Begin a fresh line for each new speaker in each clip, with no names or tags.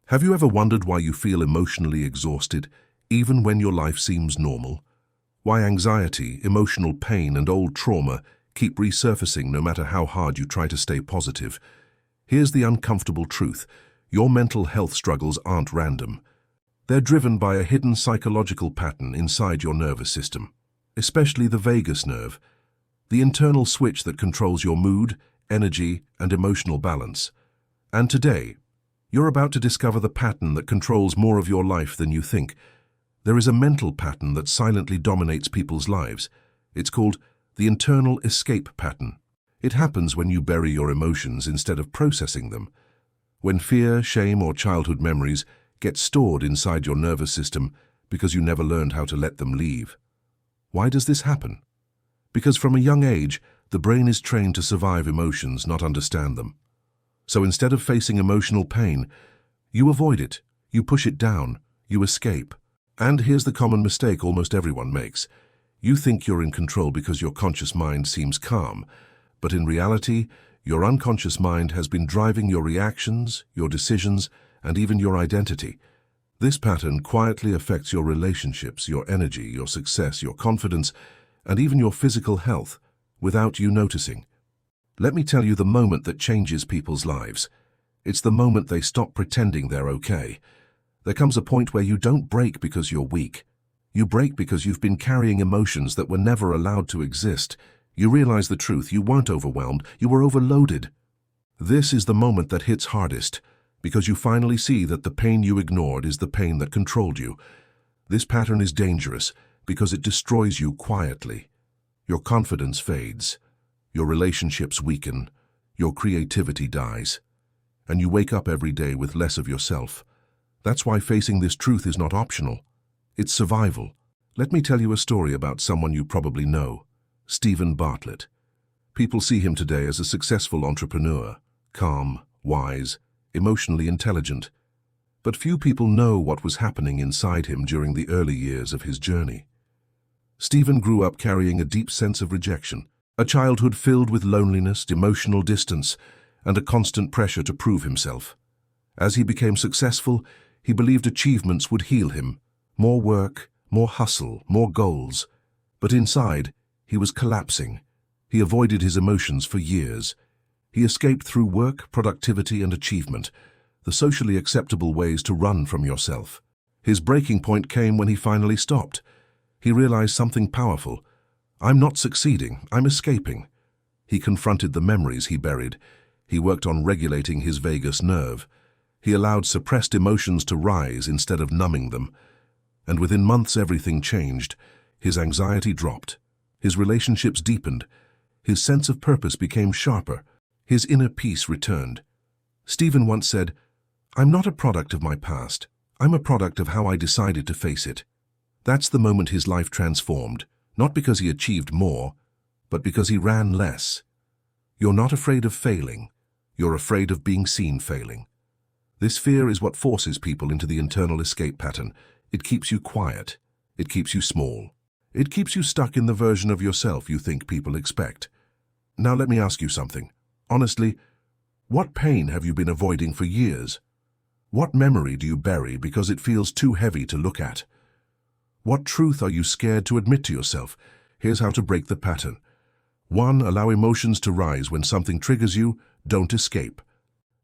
Have you ever wondered why you feel emotionally exhausted, even when your life seems normal? Why anxiety, emotional pain, and old trauma keep resurfacing no matter how hard you try to stay positive? Here's the uncomfortable truth. Your mental health struggles aren't random. They're driven by a hidden psychological pattern inside your nervous system, especially the vagus nerve, the internal switch that controls your mood, energy, and emotional balance. And today, you're about to discover the pattern that controls more of your life than you think. There is a mental pattern that silently dominates people's lives. It's called the internal escape pattern. It happens when you bury your emotions instead of processing them. When fear, shame, or childhood memories get stored inside your nervous system because you never learned how to let them leave. Why does this happen? Because from a young age, the brain is trained to survive emotions, not understand them. So instead of facing emotional pain, you avoid it, you push it down, you escape. And here's the common mistake almost everyone makes. You think you're in control because your conscious mind seems calm, but in reality, your unconscious mind has been driving your reactions, your decisions, and even your identity. This pattern quietly affects your relationships, your energy, your success, your confidence, and even your physical health, without you noticing. Let me tell you the moment that changes people's lives. It's the moment they stop pretending they're okay. There comes a point where you don't break because you're weak. You break because you've been carrying emotions that were never allowed to exist. You realize the truth. You weren't overwhelmed. You were overloaded. This is the moment that hits hardest, because you finally see that the pain you ignored is the pain that controlled you. This pattern is dangerous because it destroys you quietly. Your confidence fades. Your relationships weaken, your creativity dies, and you wake up every day with less of yourself. That's why facing this truth is not optional. It's survival. Let me tell you a story about someone you probably know, Stephen Bartlett. People see him today as a successful entrepreneur, calm, wise, emotionally intelligent. But few people know what was happening inside him during the early years of his journey. Stephen grew up carrying a deep sense of rejection, a childhood filled with loneliness, emotional distance, and a constant pressure to prove himself. As he became successful, he believed achievements would heal him. More work, more hustle, more goals. But inside, he was collapsing. He avoided his emotions for years. He escaped through work, productivity, and achievement, the socially acceptable ways to run from yourself. His breaking point came when he finally stopped. He realized something powerful. I'm not succeeding, I'm escaping. He confronted the memories he buried. He worked on regulating his vagus nerve. He allowed suppressed emotions to rise instead of numbing them. And within months everything changed. His anxiety dropped. His relationships deepened. His sense of purpose became sharper. His inner peace returned. Stephen once said, "I'm not a product of my past. I'm a product of how I decided to face it." That's the moment his life transformed. Not because he achieved more, but because he ran less. You're not afraid of failing. You're afraid of being seen failing. This fear is what forces people into the internal escape pattern. It keeps you quiet. It keeps you small. It keeps you stuck in the version of yourself you think people expect. Now let me ask you something. Honestly, what pain have you been avoiding for years? What memory do you bury because it feels too heavy to look at? What truth are you scared to admit to yourself? Here's how to break the pattern. 1. Allow emotions to rise when something triggers you. Don't escape.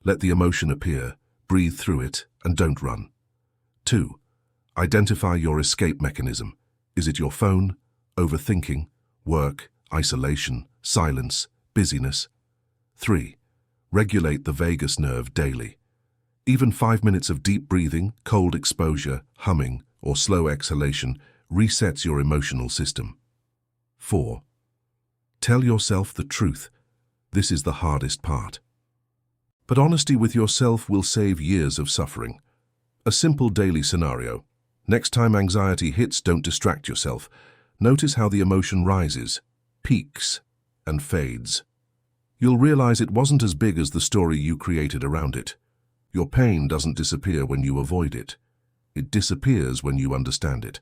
Let the emotion appear, breathe through it, and don't run. 2. Identify your escape mechanism. Is it your phone, overthinking, work, isolation, silence, busyness? 3. Regulate the vagus nerve daily. Even 5 minutes of deep breathing, cold exposure, humming, or slow exhalation resets your emotional system. 4. Tell yourself the truth. This is the hardest part. But honesty with yourself will save years of suffering. A simple daily scenario. Next time anxiety hits, don't distract yourself. Notice how the emotion rises, peaks, and fades. You'll realize it wasn't as big as the story you created around it. Your pain doesn't disappear when you avoid it. It disappears when you understand it.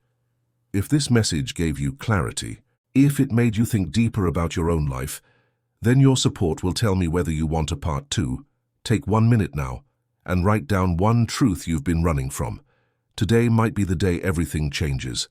If this message gave you clarity, if it made you think deeper about your own life, then your support will tell me whether you want a part 2. Take 1 minute now and write down one truth you've been running from. Today might be the day everything changes.